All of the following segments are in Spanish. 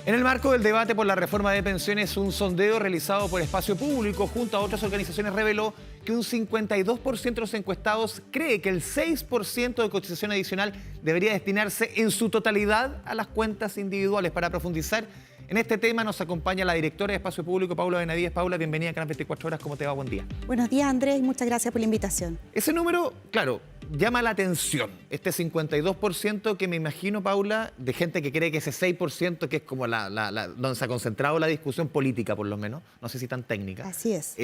En el marco del debate por la reforma de pensiones, un sondeo realizado por Espacio Público junto a otras organizaciones reveló que un 52% de los encuestados cree que el 6% de cotización adicional debería destinarse en su totalidad a las cuentas individuales. Para profundizar en este tema nos acompaña la directora de Espacio Público, Paula Benavides. Paula, bienvenida a Canal 24 Horas. ¿Cómo te va? Buen día. Buenos días, Andrés, y muchas gracias por la invitación. Ese número, claro, llama la atención. Este 52% que me imagino, Paula, de gente que cree que ese 6%, que es como donde se ha concentrado la discusión política, por lo menos, no sé si tan técnica. Así es.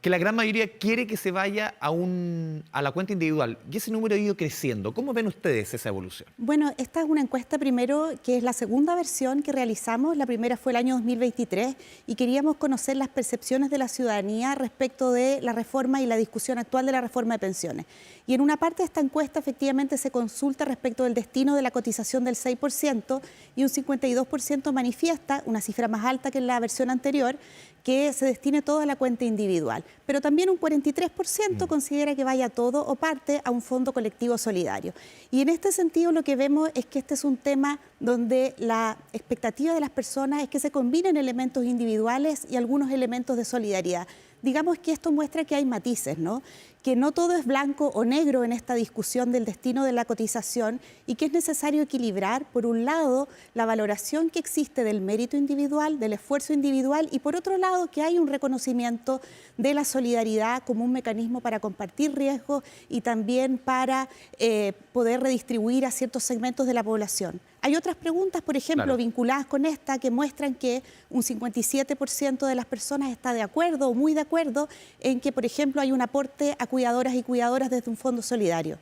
Que la gran mayoría quiere que se vaya a la cuenta individual. Y ese número ha ido creciendo. ¿Cómo ven ustedes esa evolución? Bueno, esta es una encuesta primero que es la segunda versión que realizamos. La primera fue el año 2023 y queríamos conocer las percepciones de la ciudadanía respecto de la reforma y la discusión actual de la reforma de pensiones. Y en una parte de esta encuesta efectivamente se consulta respecto del destino de la cotización del 6% y un 52% manifiesta, una cifra más alta que en la versión anterior, que se destine todo a la cuenta individual. Pero también un 43% considera que vaya todo o parte a un fondo colectivo solidario. Y en este sentido lo que vemos es que este es un tema donde la expectativa de las personas es que se combinen elementos individuales y algunos elementos de solidaridad. Digamos que esto muestra que hay matices, ¿no? Que no todo es blanco o negro en esta discusión del destino de la cotización y que es necesario equilibrar, por un lado, la valoración que existe del mérito individual, del esfuerzo individual, y por otro lado, que hay un reconocimiento de la solidaridad como un mecanismo para compartir riesgos y también para poder redistribuir a ciertos segmentos de la población. Hay otras preguntas, por ejemplo, vinculadas con esta, que muestran que un 57% de las personas está de acuerdo o muy de acuerdo en que, por ejemplo, hay un aporte a cuidadoras y cuidadoras desde un fondo solidario.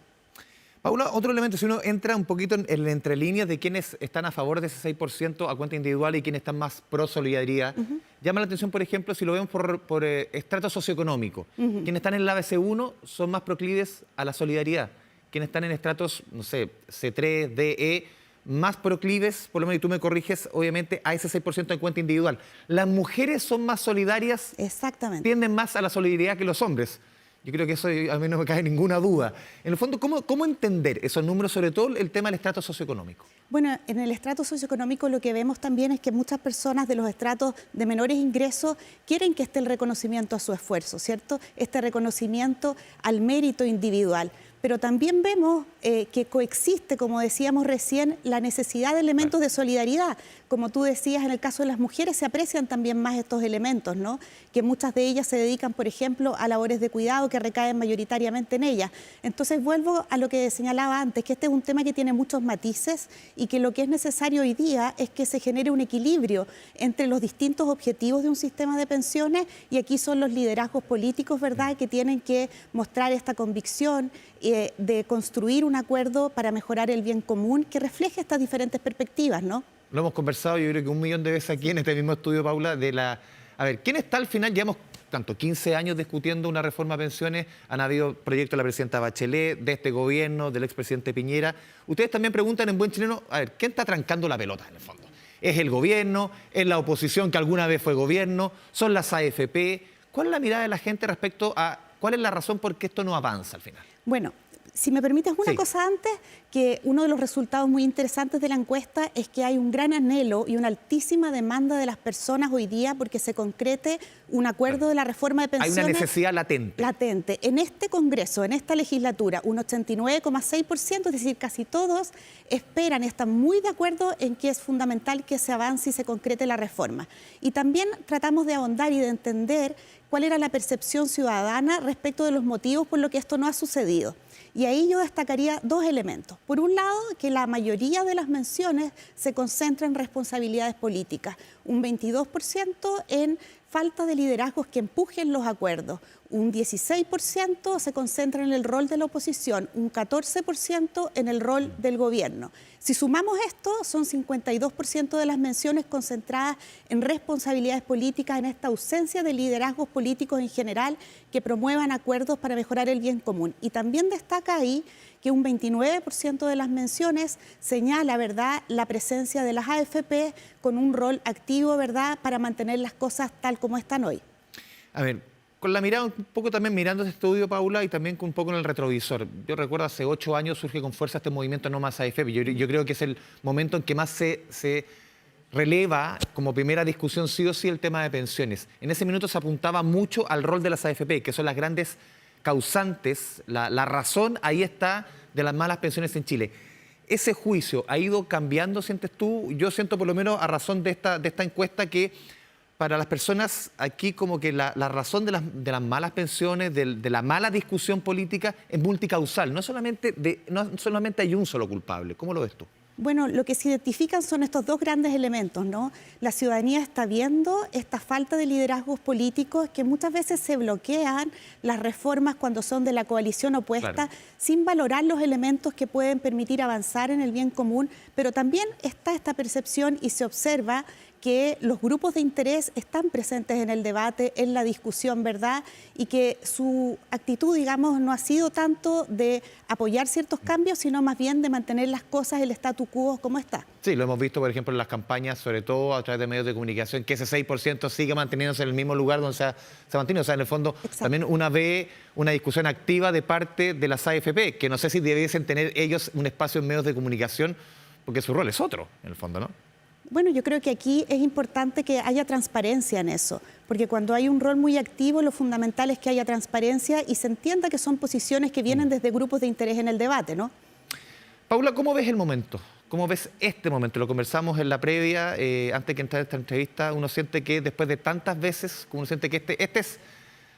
Paula, otro elemento, si uno entra un poquito en entre líneas de quienes están a favor de ese 6% a cuenta individual y quienes están más pro solidaridad, llama la atención, por ejemplo, si lo vemos por estrato socioeconómico. Quienes están en la ABC1 son más proclives a la solidaridad. Quienes están en estratos, no sé, C3, D, E, más proclives, por lo menos, y tú me corriges, obviamente, a ese 6% de cuenta individual. Las mujeres son más solidarias, exactamente, tienden más a la solidaridad que los hombres. Yo creo que eso al menos no me cae ninguna duda. En el fondo, ¿cómo entender esos números, sobre todo el tema del estrato socioeconómico? Bueno, en el estrato socioeconómico lo que vemos también es que muchas personas de los estratos de menores ingresos quieren que esté el reconocimiento a su esfuerzo, ¿cierto? Este reconocimiento al mérito individual. Pero también vemos que coexiste, como decíamos recién, la necesidad de elementos de solidaridad. Como tú decías, en el caso de las mujeres se aprecian también más estos elementos, ¿no? Que muchas de ellas se dedican, por ejemplo, a labores de cuidado que recaen mayoritariamente en ellas. Entonces vuelvo a lo que señalaba antes, que este es un tema que tiene muchos matices y que lo que es necesario hoy día es que se genere un equilibrio entre los distintos objetivos de un sistema de pensiones, y aquí son los liderazgos políticos, ¿verdad?, que tienen que mostrar esta convicción de construir un acuerdo para mejorar el bien común que refleje estas diferentes perspectivas, ¿no? Lo hemos conversado, yo creo que 1.000.000 de veces aquí en este mismo estudio, Paula, a ver, ¿quién está al final? Llevamos 15 años discutiendo una reforma de pensiones, han habido proyectos de la presidenta Bachelet, de este gobierno, del expresidente Piñera. Ustedes también preguntan en buen chileno, a ver, ¿quién está trancando la pelota en el fondo? ¿Es el gobierno? ¿Es la oposición que alguna vez fue gobierno? ¿Son las AFP? ¿Cuál es la mirada de la gente respecto a cuál es la razón por qué esto no avanza al final? Bueno, si me permites una cosa antes, que uno de los resultados muy interesantes de la encuesta es que hay un gran anhelo y una altísima demanda de las personas hoy día porque se concrete un acuerdo de la reforma de pensiones. Hay una necesidad latente. Latente. En este Congreso, en esta legislatura, un 89,6%, es decir, casi todos, esperan, están muy de acuerdo en que es fundamental que se avance y se concrete la reforma. Y también tratamos de ahondar y de entender cuál era la percepción ciudadana respecto de los motivos por los que esto no ha sucedido. Y ahí yo destacaría dos elementos. Por un lado, que la mayoría de las menciones se concentra en responsabilidades políticas. Un 22% en falta de liderazgos que empujen los acuerdos. Un 16% se concentra en el rol de la oposición, un 14% en el rol del gobierno. Si sumamos esto, son 52% de las menciones concentradas en responsabilidades políticas, en esta ausencia de liderazgos políticos en general que promuevan acuerdos para mejorar el bien común. Y también destaca ahí que un 29% de las menciones señala, ¿verdad?, la presencia de las AFP con un rol activo, ¿verdad?, para mantener las cosas tal como están hoy. A ver, con la mirada un poco también mirando este estudio, Paula, y también un poco en el retrovisor. Yo recuerdo hace 8 años surge con fuerza este movimiento No Más AFP. Yo creo que es el momento en que más se releva como primera discusión sí o sí el tema de pensiones. En ese minuto se apuntaba mucho al rol de las AFP, que son las grandes causantes, la razón ahí está de las malas pensiones en Chile. ¿Ese juicio ha ido cambiando, sientes tú? Yo siento por lo menos a razón de esta encuesta que para las personas aquí como que la razón de las malas pensiones, de la mala discusión política es multicausal. No solamente hay un solo culpable. ¿Cómo lo ves tú? Bueno, lo que se identifican son estos dos grandes elementos, ¿no? La ciudadanía está viendo esta falta de liderazgos políticos que muchas veces se bloquean las reformas cuando son de la coalición opuesta, claro, sin valorar los elementos que pueden permitir avanzar en el bien común, pero también está esta percepción y se observa que los grupos de interés están presentes en el debate, en la discusión, ¿verdad? Y que su actitud, digamos, no ha sido tanto de apoyar ciertos cambios, sino más bien de mantener las cosas, el statu quo como está. Sí, lo hemos visto, por ejemplo, en las campañas, sobre todo a través de medios de comunicación, que ese 6% sigue manteniéndose en el mismo lugar donde se mantiene. O sea, en el fondo, exacto, también una ve una discusión activa de parte de las AFP, que no sé si debiesen tener ellos un espacio en medios de comunicación, porque su rol es otro, en el fondo, ¿no? Bueno, yo creo que aquí es importante que haya transparencia en eso, porque cuando hay un rol muy activo, lo fundamental es que haya transparencia y se entienda que son posiciones que vienen desde grupos de interés en el debate, ¿no? Paula, ¿cómo ves el momento? ¿Cómo ves este momento? Lo conversamos en la previa, antes que entrar a esta entrevista, uno siente que después de tantas veces, uno siente que este es,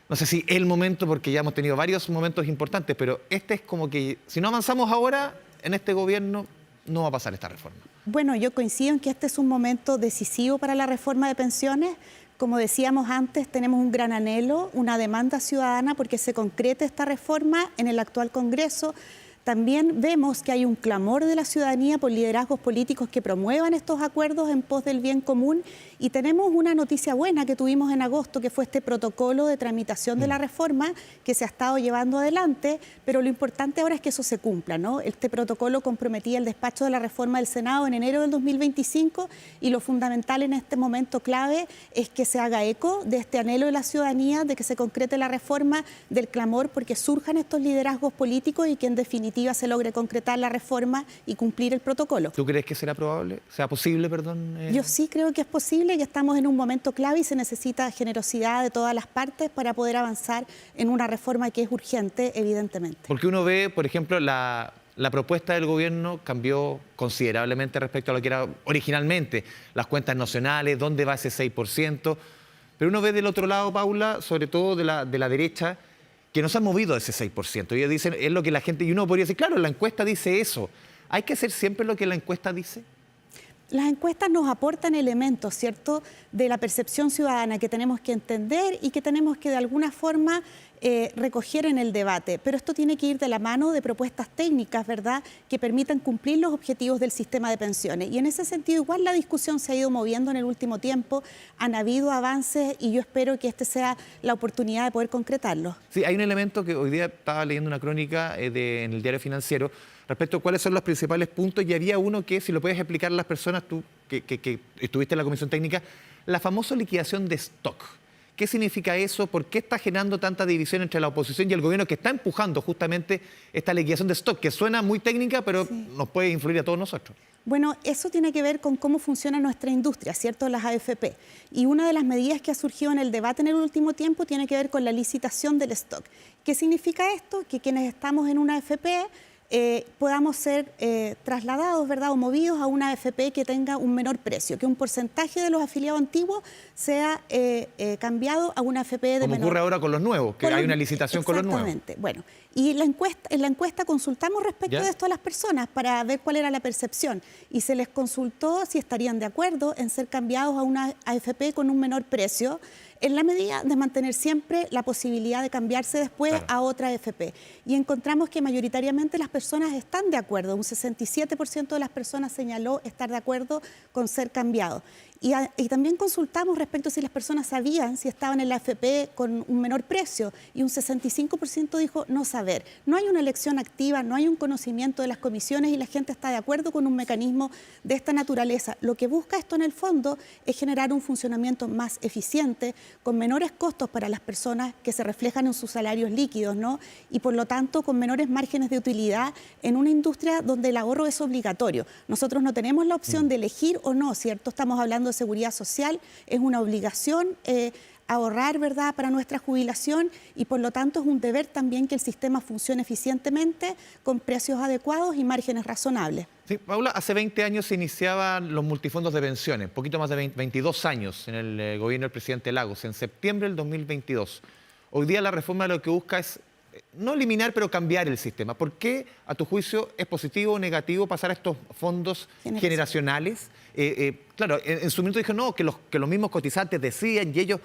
no sé si el momento, porque ya hemos tenido varios momentos importantes, pero este es como que si no avanzamos ahora en este gobierno, no va a pasar esta reforma. Bueno, yo coincido en que este es un momento decisivo para la reforma de pensiones. Como decíamos antes, tenemos un gran anhelo, una demanda ciudadana porque se concrete esta reforma en el actual Congreso. También vemos que hay un clamor de la ciudadanía por liderazgos políticos que promuevan estos acuerdos en pos del bien común y tenemos una noticia buena que tuvimos en agosto, que fue este protocolo de tramitación de la reforma que se ha estado llevando adelante, pero lo importante ahora es que eso se cumpla, ¿no? Este protocolo comprometía el despacho de la reforma del Senado en enero del 2025 y lo fundamental en este momento clave es que se haga eco de este anhelo de la ciudadanía, de que se concrete la reforma, del clamor porque surjan estos liderazgos políticos y que en definitiva se logre concretar la reforma y cumplir el protocolo. ¿Tú crees que será probable? ¿Sea posible, perdón? Yo sí creo que es posible, que estamos en un momento clave y se necesita generosidad de todas las partes para poder avanzar en una reforma que es urgente, evidentemente. Porque uno ve, por ejemplo, la propuesta del gobierno cambió considerablemente respecto a lo que era originalmente. Las cuentas nacionales, dónde va ese 6%. Pero uno ve del otro lado, Paula, sobre todo de la derecha, que no se han movido de ese 6%. Ellos dicen, es lo que la gente, y uno podría decir, claro, la encuesta dice eso. ¿Hay que hacer siempre lo que la encuesta dice? Las encuestas nos aportan elementos, ¿cierto?, de la percepción ciudadana que tenemos que entender y que tenemos que de alguna forma recoger en el debate. Pero esto tiene que ir de la mano de propuestas técnicas, ¿verdad?, que permitan cumplir los objetivos del sistema de pensiones. Y en ese sentido, igual la discusión se ha ido moviendo en el último tiempo, han habido avances y yo espero que esta sea la oportunidad de poder concretarlos. Sí, hay un elemento que hoy día estaba leyendo una crónica en el Diario Financiero respecto a cuáles son los principales puntos y había uno que, si lo puedes explicar a las personas, tú que estuviste en la Comisión Técnica, la famosa liquidación de stock. ¿Qué significa eso? ¿Por qué está generando tanta división entre la oposición y el gobierno que está empujando justamente esta liquidación de stock, que suena muy técnica, pero sí, nos puede influir a todos nosotros? Bueno, eso tiene que ver con cómo funciona nuestra industria, ¿cierto?, las AFP. Y una de las medidas que ha surgido en el debate en el último tiempo tiene que ver con la licitación del stock. ¿Qué significa esto? Que quienes estamos en una AFP podamos ser trasladados, ¿verdad?, o movidos a una AFP que tenga un menor precio, que un porcentaje de los afiliados antiguos sea cambiado a una AFP de menor. Como ocurre ahora con los nuevos, que hay una licitación con los nuevos. Exactamente. Bueno, y en la encuesta consultamos respecto de esto a las personas para ver cuál era la percepción y se les consultó si estarían de acuerdo en ser cambiados a una AFP con un menor precio, en la medida de mantener siempre la posibilidad de cambiarse después a otra AFP. Y encontramos que mayoritariamente las personas están de acuerdo, un 67% de las personas señaló estar de acuerdo con ser cambiado. Y también consultamos respecto a si las personas sabían si estaban en la AFP con un menor precio, y un 65% dijo no saber. No hay una elección activa, no hay un conocimiento de las comisiones, y la gente está de acuerdo con un mecanismo de esta naturaleza. Lo que busca esto en el fondo es generar un funcionamiento más eficiente, con menores costos para las personas que se reflejan en sus salarios líquidos, ¿no? Y por lo tanto con menores márgenes de utilidad en una industria donde el ahorro es obligatorio. Nosotros no tenemos la opción de elegir o no, ¿cierto? Estamos hablando de seguridad social, es una obligación ahorrar, ¿verdad?, para nuestra jubilación, y por lo tanto es un deber también que el sistema funcione eficientemente, con precios adecuados y márgenes razonables. Sí, Paula, hace 20 años se iniciaban los multifondos de pensiones, poquito más de 22 años en el gobierno del presidente Lagos, en septiembre del 2022. Hoy día la reforma lo que busca es no eliminar, pero cambiar el sistema. ¿Por qué, a tu juicio, es positivo o negativo pasar a estos fondos generacionales? Claro, en su momento dijo no, que los mismos cotizantes decían, y ellos...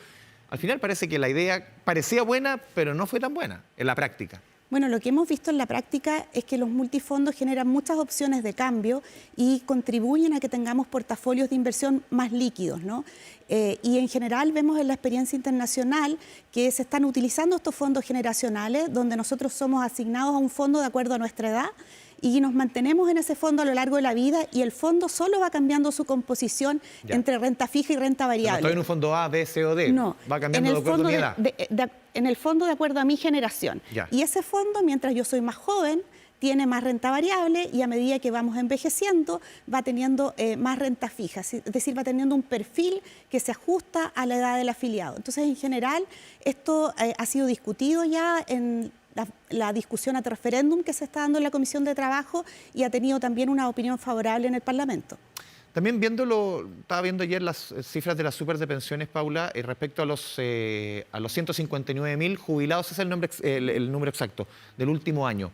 Al final parece que la idea parecía buena, pero no fue tan buena en la práctica. Bueno, lo que hemos visto en la práctica es que los multifondos generan muchas opciones de cambio y contribuyen a que tengamos portafolios de inversión más líquidos, ¿no? Y en general vemos en la experiencia internacional que se están utilizando estos fondos generacionales, donde nosotros somos asignados a un fondo de acuerdo a nuestra edad, y nos mantenemos en ese fondo a lo largo de la vida, y el fondo solo va cambiando su composición entre renta fija y renta variable. No estoy en un fondo A, B, C o D. No, va cambiando de acuerdo a mi edad. En el fondo de acuerdo a mi generación. Y ese fondo, mientras yo soy más joven, tiene más renta variable, y a medida que vamos envejeciendo va teniendo más renta fija, es decir, va teniendo un perfil que se ajusta a la edad del afiliado. Entonces, en general, esto ha sido discutido ya en la discusión ad referéndum que se está dando en la Comisión de Trabajo, y ha tenido también una opinión favorable en el Parlamento. También estaba viendo ayer las cifras de las super de pensiones, Paula, respecto a los 159.000 jubilados, ese es el número exacto, del último año.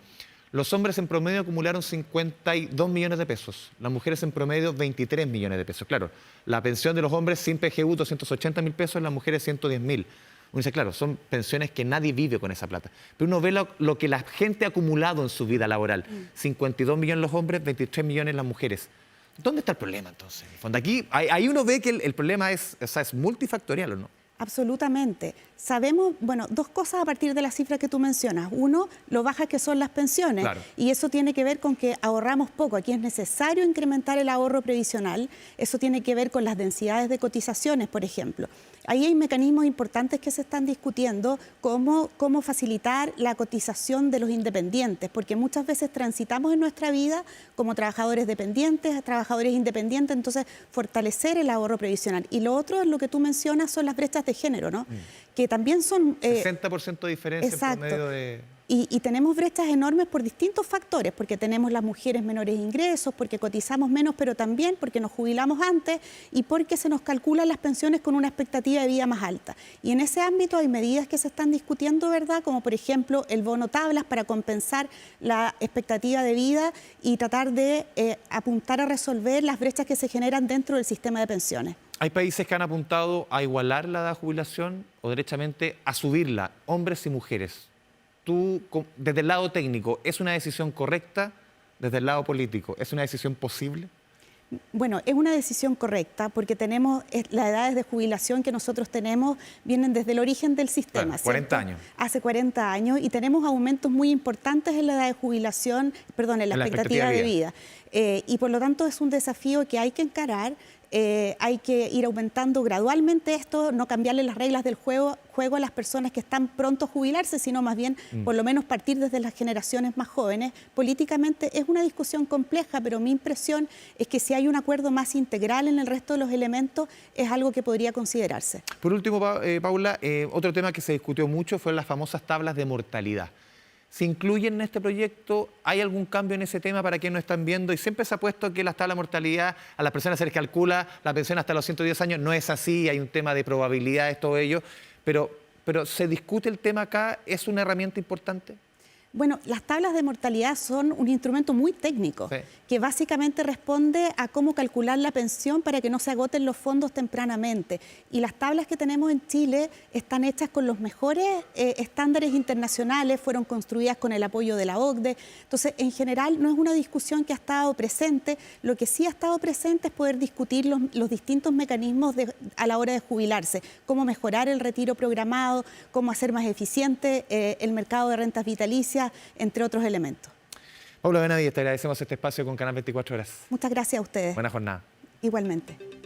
Los hombres en promedio acumularon 52 millones de pesos, las mujeres en promedio 23 millones de pesos. Claro, la pensión de los hombres sin PGU 280.000 pesos, las mujeres 110.000. Uno dice, claro, son pensiones que nadie vive con esa plata. Pero uno ve lo que la gente ha acumulado en su vida laboral. 52 millones los hombres, 23 millones las mujeres. ¿Dónde está el problema entonces? En el fondo, aquí, ahí uno ve que el problema es multifactorial, ¿o no? Absolutamente. Sabemos, bueno, dos cosas a partir de la cifra que tú mencionas. Uno, lo bajas que son las pensiones, claro, y eso tiene que ver con que ahorramos poco. Aquí es necesario incrementar el ahorro previsional. Eso tiene que ver con las densidades de cotizaciones, por ejemplo. Ahí hay mecanismos importantes que se están discutiendo, cómo facilitar la cotización de los independientes, porque muchas veces transitamos en nuestra vida como trabajadores dependientes, trabajadores independientes, entonces fortalecer el ahorro previsional. Y lo otro, lo que tú mencionas, son las brechas de género, ¿no? Que también son... 60% de diferencia. Exacto. En promedio de... Y tenemos brechas enormes por distintos factores, porque tenemos las mujeres menores ingresos, porque cotizamos menos, pero también porque nos jubilamos antes y porque se nos calculan las pensiones con una expectativa de vida más alta. Y en ese ámbito hay medidas que se están discutiendo, ¿verdad? Como por ejemplo el bono tablas para compensar la expectativa de vida y tratar de apuntar a resolver las brechas que se generan dentro del sistema de pensiones. Hay países que han apuntado a igualar la edad de jubilación o derechamente a subirla, hombres y mujeres. Tú, desde el lado técnico, ¿es una decisión correcta? Desde el lado político, ¿es una decisión posible? Bueno, es una decisión correcta porque tenemos las edades de jubilación que nosotros tenemos, vienen desde el origen del sistema. Claro, 40 años. Hace 40 años, y tenemos aumentos muy importantes en la edad de jubilación, perdón, en la expectativa de vida. Y por lo tanto es un desafío que hay que encarar. Hay que ir aumentando gradualmente esto, no cambiarle las reglas del juego a las personas que están pronto a jubilarse, sino más bien por lo menos partir desde las generaciones más jóvenes. Políticamente es una discusión compleja, pero mi impresión es que si hay un acuerdo más integral en el resto de los elementos, es algo que podría considerarse. Por último, Paula, otro tema que se discutió mucho fue las famosas tablas de mortalidad. ¿Se incluyen en este proyecto? ¿Hay algún cambio en ese tema para quienes no están viendo? Y siempre se ha puesto que las tablas de mortalidad, a las personas se les calcula la pensión hasta los 110 años. No es así, hay un tema de probabilidades, todo ello. Pero ¿se discute el tema acá? ¿Es una herramienta importante? Bueno, las tablas de mortalidad son un instrumento muy técnico, Sí. que básicamente responde a cómo calcular la pensión para que no se agoten los fondos tempranamente. Y las tablas que tenemos en Chile están hechas con los mejores estándares internacionales, fueron construidas con el apoyo de la OCDE. Entonces, en general, no es una discusión que ha estado presente. Lo que sí ha estado presente es poder discutir los distintos mecanismos a la hora de jubilarse, cómo mejorar el retiro programado, cómo hacer más eficiente el mercado de rentas vitalicias, entre otros elementos. Paula Benavides, te agradecemos este espacio con Canal 24 Horas. Muchas gracias a ustedes. Buena jornada. Igualmente.